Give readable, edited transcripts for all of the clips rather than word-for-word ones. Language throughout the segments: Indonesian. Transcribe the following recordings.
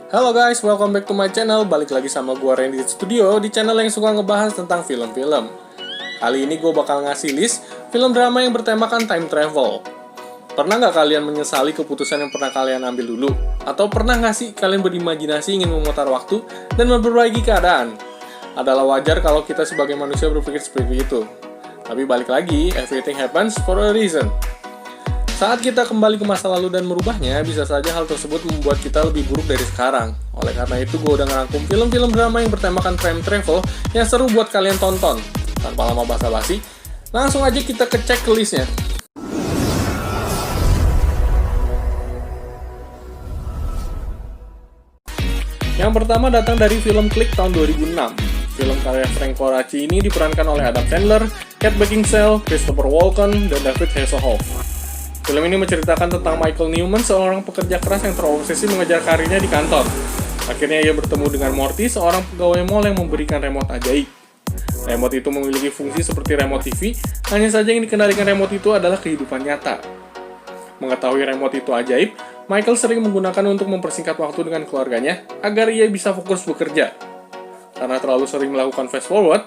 Halo guys, welcome back to my channel. Balik lagi sama gua Randy Studio di channel yang suka ngebahas tentang film-film. Kali ini gue bakal ngasih list film drama yang bertemakan time travel. Pernah nggak kalian menyesali keputusan yang pernah kalian ambil dulu? Atau pernah nggak sih kalian berimajinasi ingin memutar waktu dan memperbaiki keadaan? Adalah wajar kalau kita sebagai manusia berpikir seperti itu. Tapi balik lagi, everything happens for a reason. Saat kita kembali ke masa lalu dan merubahnya, bisa saja hal tersebut membuat kita lebih buruk dari sekarang. Oleh karena itu, gue udah ngerangkum film-film drama yang bertemakan time travel yang seru buat kalian tonton. Tanpa lama basa-basi, langsung aja kita ke checklistnya. Yang pertama datang dari film Click tahun 2006. Film karya Frank Coraci ini diperankan oleh Adam Sandler, Kate Beckinsale, Christopher Walken, dan David Hasselhoff. Film ini menceritakan tentang Michael Newman, seorang pekerja keras yang terobsesi mengejar karirnya di kantor. Akhirnya ia bertemu dengan Morty, seorang pegawai mall yang memberikan remote ajaib. Remote itu memiliki fungsi seperti remote TV, hanya saja yang dikendalikan remote itu adalah kehidupan nyata. Mengetahui remote itu ajaib, Michael sering menggunakan untuk mempersingkat waktu dengan keluarganya agar ia bisa fokus bekerja. Karena terlalu sering melakukan fast forward,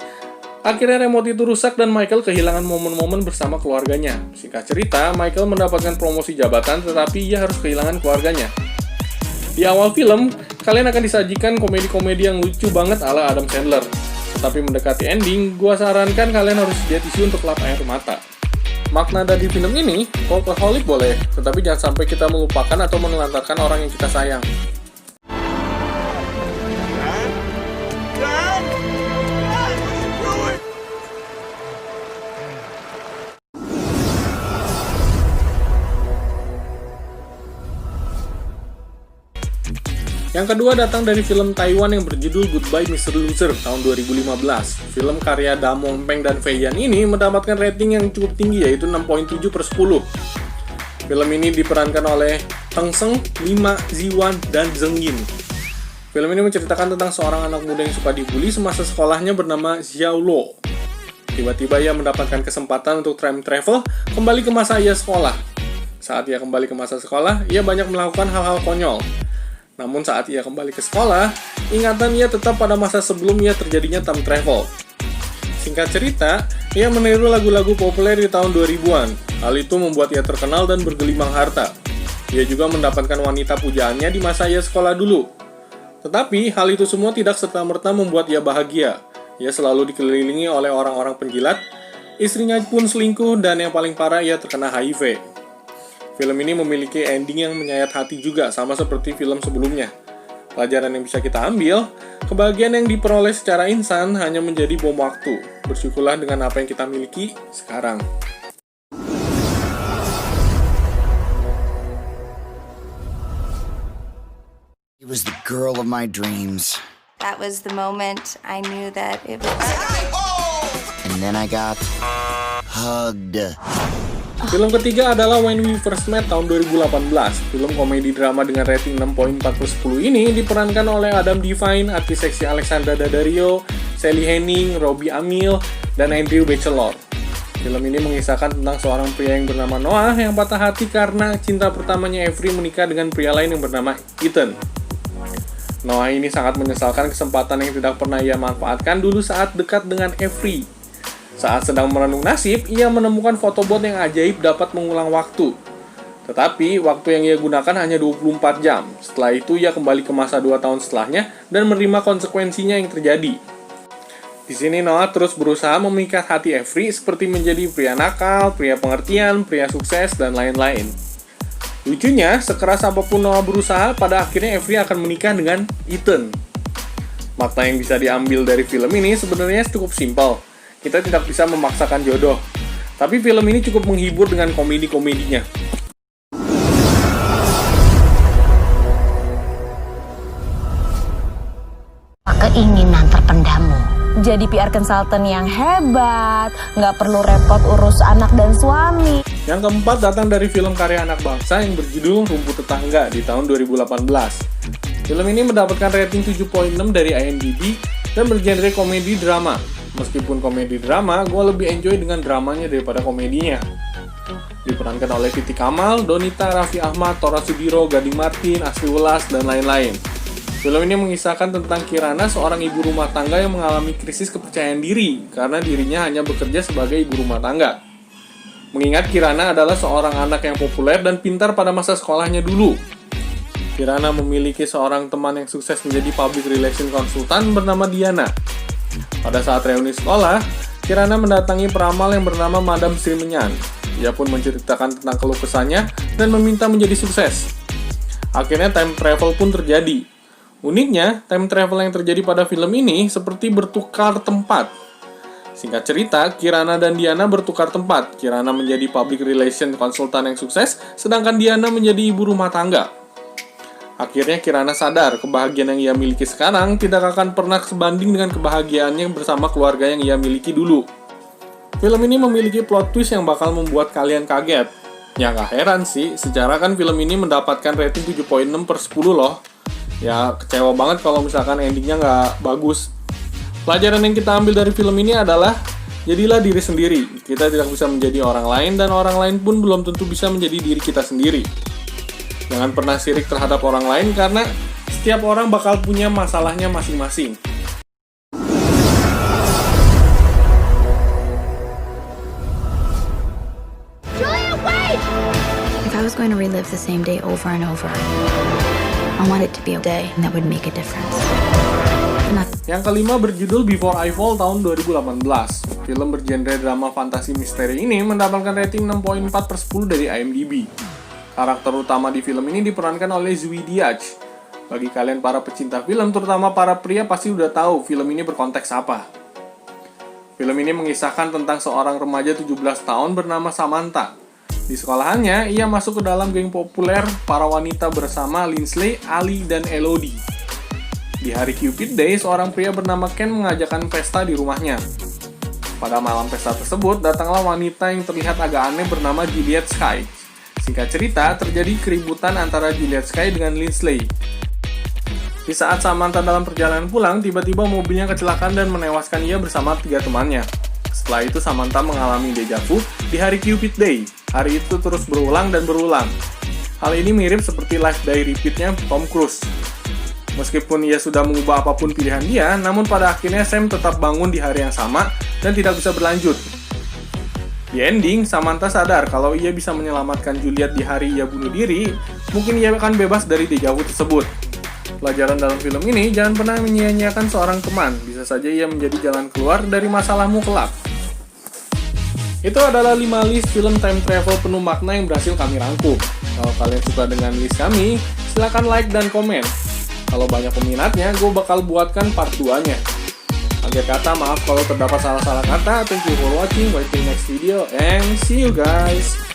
akhirnya remote itu rusak dan Michael kehilangan momen-momen bersama keluarganya. Singkat cerita, Michael mendapatkan promosi jabatan tetapi ia harus kehilangan keluarganya. Di awal film, kalian akan disajikan komedi-komedi yang lucu banget ala Adam Sandler. Tetapi mendekati ending, gua sarankan kalian harus sedia tisu untuk lap air mata. Makna dari film ini, workaholic boleh, tetapi jangan sampai kita melupakan atau menelantarkan orang yang kita sayang. Yang kedua datang dari film Taiwan yang berjudul Goodbye Mr. Loser tahun 2015. Film karya Damon Peng dan Fei Yan ini mendapatkan rating yang cukup tinggi yaitu 6.7/10. Film ini diperankan oleh Teng Seng, Lima Ziwan, dan Zheng Yin. Film ini menceritakan tentang seorang anak muda yang suka dibully semasa sekolahnya bernama Xiao Luo. Tiba-tiba ia mendapatkan kesempatan untuk time travel kembali ke masa ia sekolah. Saat ia kembali ke masa sekolah, ia banyak melakukan hal-hal konyol. Namun saat ia kembali ke sekolah, ingatan ia tetap pada masa sebelum ia terjadinya time travel. Singkat cerita, ia meniru lagu-lagu populer di tahun 2000-an. Hal itu membuat ia terkenal dan bergelimang harta. Ia juga mendapatkan wanita pujaannya di masa ia sekolah dulu. Tetapi, hal itu semua tidak serta-merta membuat ia bahagia. Ia selalu dikelilingi oleh orang-orang penjilat, istrinya pun selingkuh, dan yang paling parah ia terkena HIV. Film ini memiliki ending yang menyayat hati juga, sama seperti film sebelumnya. Pelajaran yang bisa kita ambil, kebahagiaan yang diperoleh secara instan hanya menjadi bom waktu. Bersyukurlah dengan apa yang kita miliki sekarang. It was the girl of my dreams. That was the moment I knew that it was... And then I got hugged. Film ketiga adalah When We First Met tahun 2018. Film komedi drama dengan rating 6.4/10 ini diperankan oleh Adam Devine, artis seksi Alexandra Daddario, Sally Henning, Robbie Amell, dan Andrew Bachelor. Film ini mengisahkan tentang seorang pria yang bernama Noah yang patah hati karena cinta pertamanya Avery menikah dengan pria lain yang bernama Ethan. Noah ini sangat menyesalkan kesempatan yang tidak pernah ia manfaatkan dulu saat dekat dengan Avery. Saat sedang merenung nasib, ia menemukan photobot yang ajaib dapat mengulang waktu. Tetapi, waktu yang ia gunakan hanya 24 jam. Setelah itu, ia kembali ke masa 2 tahun setelahnya dan menerima konsekuensinya yang terjadi. Di sini, Noah terus berusaha memikat hati Avery seperti menjadi pria nakal, pria pengertian, pria sukses, dan lain-lain. Lucunya, sekeras apapun Noah berusaha, pada akhirnya Avery akan menikah dengan Ethan. Makna yang bisa diambil dari film ini sebenarnya cukup simpel. Kita tidak bisa memaksakan jodoh. Tapi film ini cukup menghibur dengan komedi-komedinya. Keinginan terpendammu. Jadi PR consultant yang hebat, nggak perlu repot urus anak dan suami. Yang keempat datang dari film karya anak bangsa yang berjudul Rumput Tetangga di tahun 2018. Film ini mendapatkan rating 7.6 dari IMDb dan bergenre komedi drama. Meskipun komedi drama, gue lebih enjoy dengan dramanya daripada komedinya. Diperankan oleh Titi Kamal, Donita, Raffi Ahmad, Tora Sudiro, Gading Martin, Asri Welas, dan lain-lain. Film ini mengisahkan tentang Kirana, seorang ibu rumah tangga yang mengalami krisis kepercayaan diri karena dirinya hanya bekerja sebagai ibu rumah tangga. Mengingat Kirana adalah seorang anak yang populer dan pintar pada masa sekolahnya dulu. Kirana memiliki seorang teman yang sukses menjadi public relation konsultan bernama Diana. Pada saat reuni sekolah, Kirana mendatangi peramal yang bernama Madam Sri Menyan. Ia pun menceritakan tentang keluh kesahnya dan meminta menjadi sukses. Akhirnya time travel pun terjadi. Uniknya, time travel yang terjadi pada film ini seperti bertukar tempat. Singkat cerita, Kirana dan Diana bertukar tempat. Kirana menjadi public relation konsultan yang sukses, sedangkan Diana menjadi ibu rumah tangga. Akhirnya Kirana sadar kebahagiaan yang ia miliki sekarang tidak akan pernah sebanding dengan kebahagiaannya bersama keluarga yang ia miliki dulu. Film ini memiliki plot twist yang bakal membuat kalian kaget. Ya nggak heran sih, secara kan film ini mendapatkan rating 7.6/10 loh. Ya kecewa banget kalau misalkan endingnya nggak bagus. Pelajaran yang kita ambil dari film ini adalah jadilah diri sendiri. Kita tidak bisa menjadi orang lain dan orang lain pun belum tentu bisa menjadi diri kita sendiri. Jangan pernah sirik terhadap orang lain karena setiap orang bakal punya masalahnya masing-masing. Julia, wait! If I was going to relive the same day over and over, I want it to be a day that would make a difference. Yang kelima berjudul Before I Fall tahun 2018. Film bergenre drama fantasi misteri ini mendapatkan rating 6.4/10 dari IMDb. Karakter utama di film ini diperankan oleh Zooey Deschanel. Bagi kalian para pecinta film, terutama para pria, pasti udah tahu film ini berkonteks apa. Film ini mengisahkan tentang seorang remaja 17 tahun bernama Samantha. Di sekolahannya, ia masuk ke dalam geng populer para wanita bersama Lindsay, Ali, dan Elodie. Di hari Cupid Day, seorang pria bernama Ken mengajakkan pesta di rumahnya. Pada malam pesta tersebut, datanglah wanita yang terlihat agak aneh bernama Juliet Sky. Singkat cerita, terjadi keributan antara Juliet Sky dengan Lindsay. Di saat Samantha dalam perjalanan pulang, tiba-tiba mobilnya kecelakaan dan menewaskan ia bersama 3 temannya. Setelah itu, Samantha mengalami deja vu di hari Cupid Day. Hari itu terus berulang dan berulang. Hal ini mirip seperti Life Day Repeat-nya Tom Cruise. Meskipun ia sudah mengubah apapun pilihan dia, namun pada akhirnya Sam tetap bangun di hari yang sama dan tidak bisa berlanjut. Di ending, Samantha sadar kalau ia bisa menyelamatkan Juliet di hari ia bunuh diri, mungkin ia akan bebas dari deja vu tersebut. Pelajaran dalam film ini, jangan pernah menyia-nyiakan seorang teman, bisa saja ia menjadi jalan keluar dari masalahmu kelak. Itu adalah 5 list film time travel penuh makna yang berhasil kami rangkum. Kalau kalian suka dengan list kami, silahkan like dan komen. Kalau banyak peminatnya, gue bakal buatkan part 2-nya. Akhir kata, maaf kalau terdapat salah-salah kata. Thank you for watching, wait till next video, and see you guys!